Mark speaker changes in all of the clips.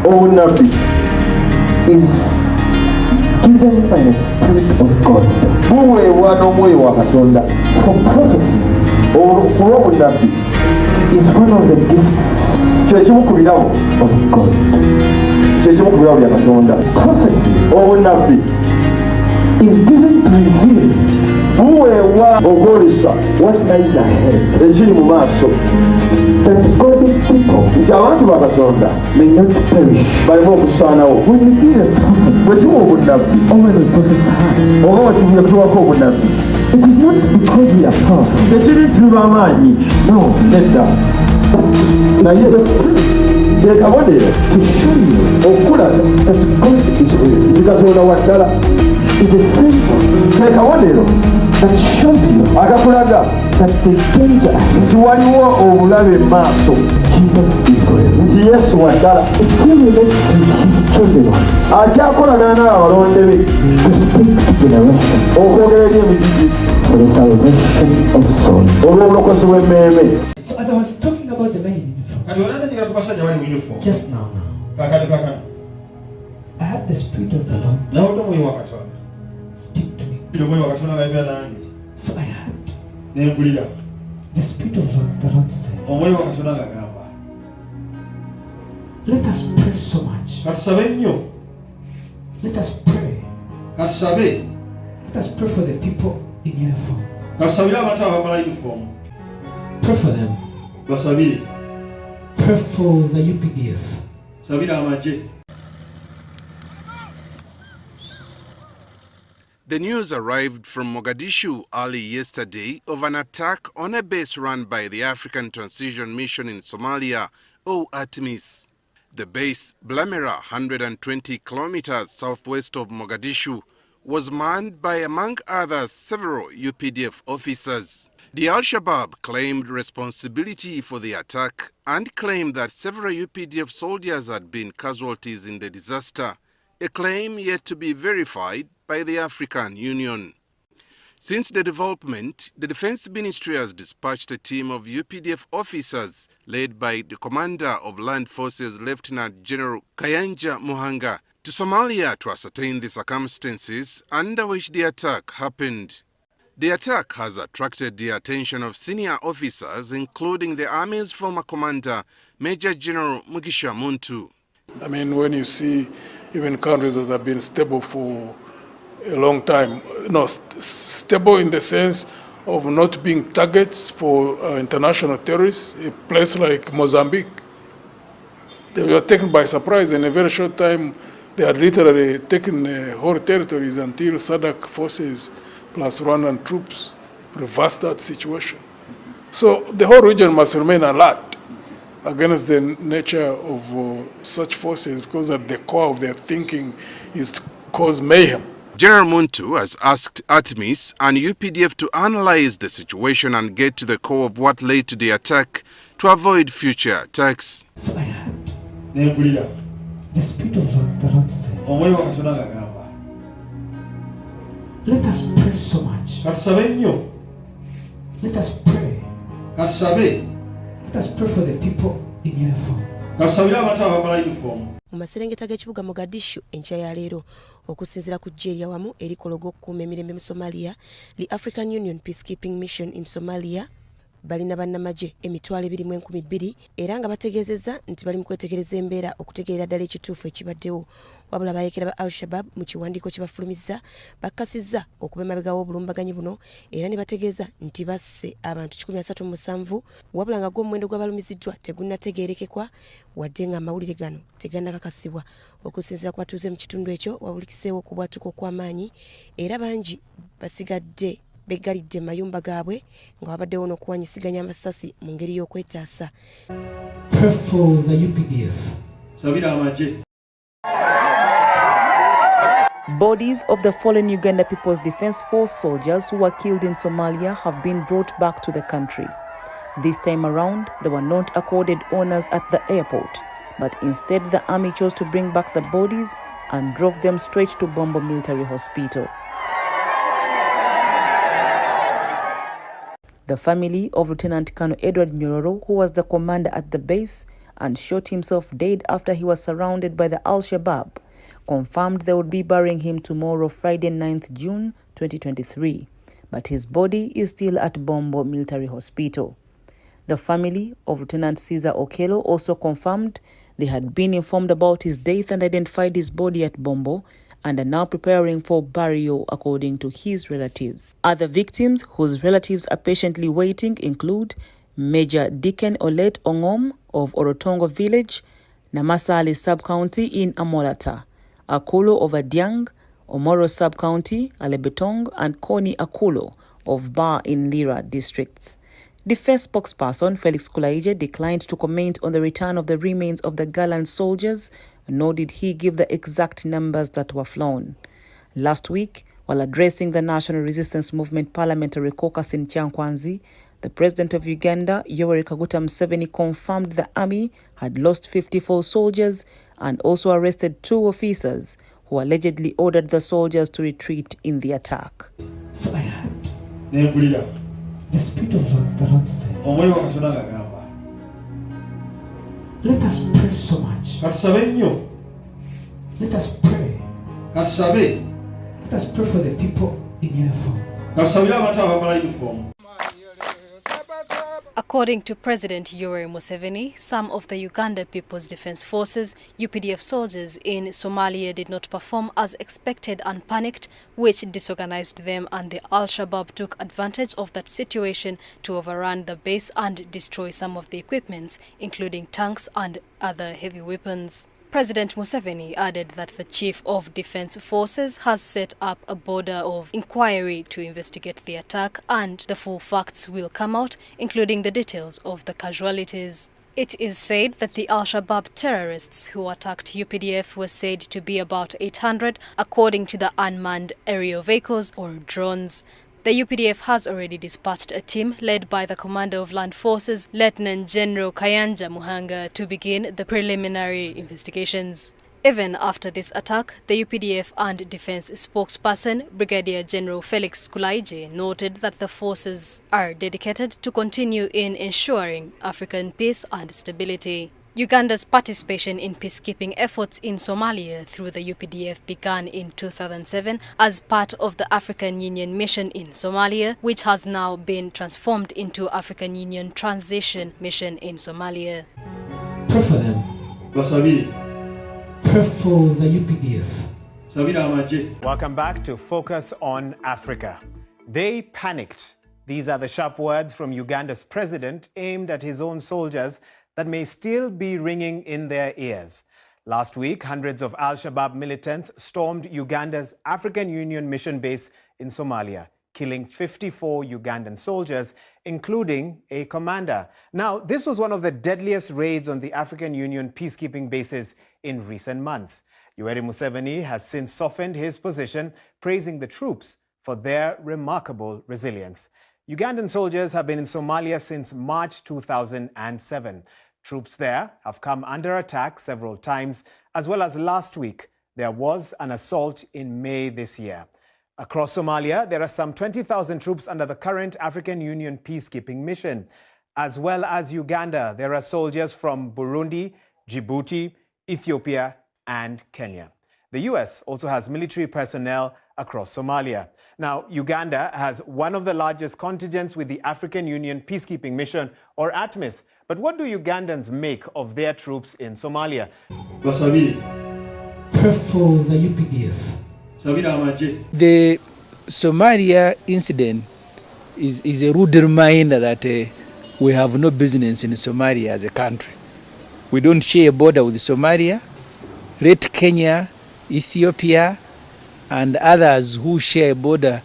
Speaker 1: Obunabi is given by the Spirit of God. For prophecy, obunabi is one of the gifts of God. Prophecy, obunabi is given to reveal what lies ahead. That God's people may not perish. When we give a prophecy over the prophet's heart, it is not because we are powerful. No, to show you that God is real. Is a symbol that shows you that there's danger ahead. Jesus is real. Still relates to his chosen ones to speak to generation for the salvation of souls. So as I was talking about the men in uniform, just now, I had the Spirit of the Lord speak to me. So I heard the Spirit of the Lord say, let us pray so much. Let us pray. Let us pray for the people in uniform. Pray for them. Pray for the UPDF.
Speaker 2: The news arrived from Mogadishu early yesterday of an attack on a base run by the African Transition Mission in Somalia, or ATMIS. The base, Blamera, 120 kilometers southwest of Mogadishu, was manned by, among others, several UPDF officers. The Alshabab claimed responsibility for the attack and claimed that several UPDF soldiers had been casualties in the disaster, a claim yet to be verified by the African Union. Since the development, the Defense Ministry has dispatched a team of UPDF officers led by the Commander of Land Forces Lieutenant General Kayanja Muhanga to Somalia to ascertain the circumstances under which the attack happened. The attack has attracted the attention of senior officers, including the Army's former commander, Major General Mugisha Muntu.
Speaker 3: I mean, when you see even countries that have been stable for a long time, stable in the sense of not being targets for international terrorists, a place like Mozambique, they were taken by surprise. In a very short time, they had literally taken whole territories until SADC forces plus Rwandan troops reversed that situation. So the whole region must remain alert against the nature of such forces, because at the core of their thinking is to cause mayhem.
Speaker 2: General Muntu has asked ATMIS and UPDF to analyze the situation and get to the core of what led to the attack to avoid future attacks.
Speaker 1: So I heard the Spirit of the Lord say, let us pray so much. Let us pray. Let us pray for the people in uniform.
Speaker 4: Mu maserengeta g'ekibuga Mogadishu enkya ya leero okusinziira ku ggye eryawamu erikologa okukuuma emirembe mu Somalia, the African Union Peacekeeping Mission in Somalia balina bannamagye emitwalo 22,000 era nga bategeezezza nti bali mu kwetegereza embeera okutegeera ddala ekituufu ekibaddewo. Wabula bayeekera ba Alshabab mu kiwandiiko kye bafulumizza bakkasizza okuba emabega w'obulumbaganyi buno era ne bategeeza nti basse abantu 137 wabula nga gw'omuwendo gw'abalumiziddwa tegunnategeerekekwa wadde nga amawulire gano tegannakakasibwa. Okusinziira ku batuuze mu kitundu ekyo wabulikiseewo okubwatuka okw'amaanyi era bangi basigadde beggalidde mayumba gaabwe nga wabaddewo n'okuwanyisiganya amasasi mu ngeri y'okwetaasa.
Speaker 1: Pray for the UPDF.
Speaker 5: Bodies of the fallen Uganda People's Defense Force soldiers who were killed in Somalia have been brought back to the country. This time around, they were not accorded honors at the airport, but instead the army chose to bring back the bodies and drove them straight to Bombo Military Hospital. The family of Lieutenant Colonel Edward Nyororo, who was the commander at the base, and shot himself dead after he was surrounded by the Alshabab, confirmed they would be burying him tomorrow, Friday 9th June 2023, but his body is still at Bombo Military Hospital. The family of Lieutenant Caesar Okello also confirmed they had been informed about his death and identified his body at Bombo and are now preparing for burial according to his relatives. Other victims whose relatives are patiently waiting include Major Deacon Olet Ongom of Orotongo Village, Namasali Sub-County in Amolata, Akulo of Adiang, Omoro Sub-County, Alebetong, and Koni Akulo of Ba in Lira districts. Defense spokesperson Felix Kulaije declined to comment on the return of the remains of the gallant soldiers, nor did he give the exact numbers that were flown. Last week, while addressing the National Resistance Movement Parliamentary Caucus in Kyankwanzi, the President of Uganda, Yoweri Kaguta Museveni, confirmed the army had lost 54 soldiers and also arrested 2 officers who allegedly ordered the soldiers to retreat in the attack.
Speaker 1: So I heard the Spirit of the Lord said, let us pray so much. Let us pray. Let us pray for the people in uniform.
Speaker 6: According to President Yoweri Museveni, some of the Uganda People's Defense Forces, UPDF soldiers in Somalia did not perform as expected and panicked, which disorganized them, and the Al-Shabaab took advantage of that situation to overrun the base and destroy some of the equipments, including tanks and other heavy weapons. President Museveni added that the Chief of Defense Forces has set up a board of inquiry to investigate the attack, and the full facts will come out, including the details of the casualties. It is said that the Al-Shabaab terrorists who attacked UPDF were said to be about 800, according to the unmanned aerial vehicles or drones. The UPDF has already dispatched a team led by the Commander of Land Forces, Lieutenant General Kayanja Muhanga, to begin the preliminary investigations. Even after this attack, the UPDF and Defense spokesperson, Brigadier General Felix Kulaije, noted that the forces are dedicated to continue in ensuring African peace and stability. Uganda's participation in peacekeeping efforts in Somalia through the UPDF began in 2007 as part of the African Union mission in Somalia, which has now been transformed into African Union Transition Mission in Somalia.
Speaker 1: Pray for them. Pray for the UPDF.
Speaker 7: Welcome back to Focus on Africa. They panicked. These are the sharp words from Uganda's president aimed at his own soldiers that may still be ringing in their ears. Last week, hundreds of Al-Shabaab militants stormed Uganda's African Union mission base in Somalia, killing 54 Ugandan soldiers, including a commander. Now, this was one of the deadliest raids on the African Union peacekeeping bases in recent months. Yoweri Museveni has since softened his position, praising the troops for their remarkable resilience. Ugandan soldiers have been in Somalia since March 2007. Troops there have come under attack several times, as well as last week, there was an assault in May this year. Across Somalia, there are some 20,000 troops under the current African Union peacekeeping mission. As well as Uganda, there are soldiers from Burundi, Djibouti, Ethiopia, and Kenya. The US also has military personnel across Somalia. Now, Uganda has one of the largest contingents with the African Union Peacekeeping Mission, or ATMIS. But what do Ugandans make of their troops in Somalia?
Speaker 1: Pray for the UPDF.
Speaker 8: The Somalia incident is a rude reminder that we have no business in Somalia as a country. We don't share a border with Somalia. Let Kenya, Ethiopia, and others who share a border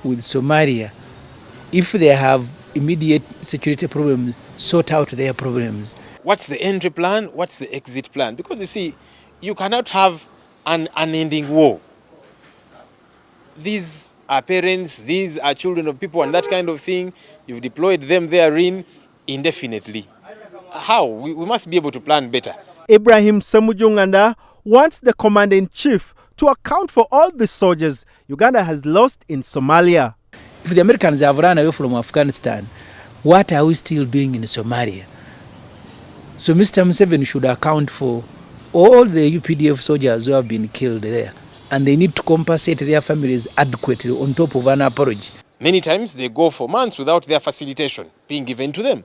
Speaker 8: with Somalia, if they have immediate security problems, sort out their problems.
Speaker 9: What's the entry plan? What's the exit plan? Because you see, you cannot have an unending war. These are parents, these are children of people and that kind of thing. You've deployed them therein indefinitely. How? We must be able to plan better.
Speaker 10: Ibrahim Semujunganda wants the commander-in-chief to account for all the soldiers Uganda has lost in Somalia.
Speaker 8: If the Americans have run away from Afghanistan, what are we still doing in Somalia? So Mr. Museveni should account for all the UPDF soldiers who have been killed there, and they need to compensate their families adequately on top of an apology.
Speaker 9: Many times they go for months without their facilitation being given to them.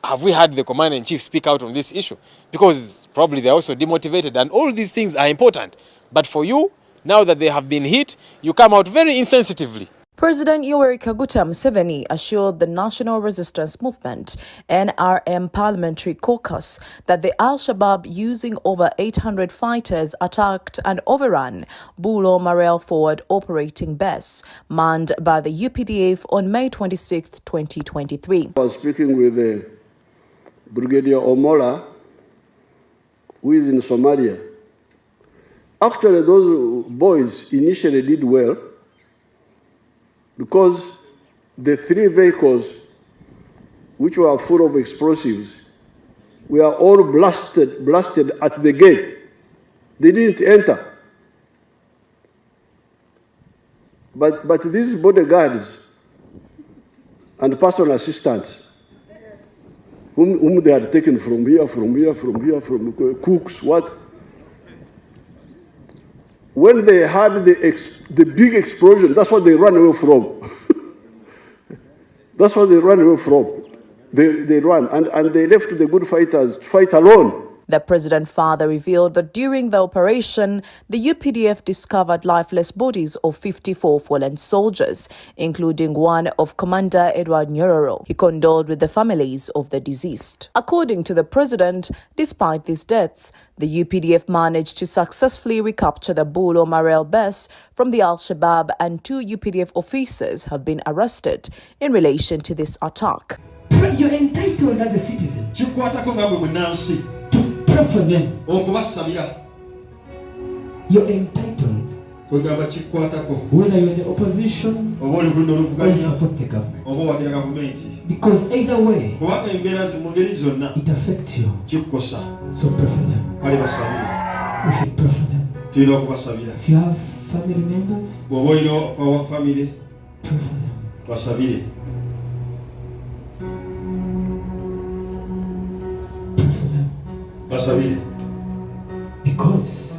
Speaker 9: Have we had the commander-in-chief speak out on this issue? Because probably they're also demotivated, and all these things are important. But for you, now that they have been hit, you come out very insensitively.
Speaker 5: President Yoweri Kaguta Museveni assured the National Resistance Movement NRM Parliamentary Caucus that the Alshabab, using over 800 fighters, attacked and overran Bulo Marel Forward Operating Base, manned by the UPDF on May 26, 2023.
Speaker 11: I was speaking with Brigadier Omola, who is in Somalia. Actually, those boys initially did well, because the 3 vehicles, which were full of explosives, were all blasted at the gate. They didn't enter. But these bodyguards and personal assistants, whom they had taken from here, from cooks, what? When they had the big explosion, that's what they ran away from. That's what they ran away from. They ran, and they left the good fighters to fight alone.
Speaker 5: The president further revealed that during the operation, the UPDF discovered lifeless bodies of 54 fallen soldiers, including one of Commander Edward Nyororo. He condoled with the families of the deceased. According to the president, despite these deaths, the UPDF managed to successfully recapture the Bulo Marel base from the Alshabab, and 2 UPDF officers have been arrested in relation to this attack.
Speaker 1: You're entitled as a citizen to pray for them. You're entitled, whether you're in the opposition or support the government. Because either way, it affects you. So pray for them. We should pray for them. If you have family members, pray for them. Because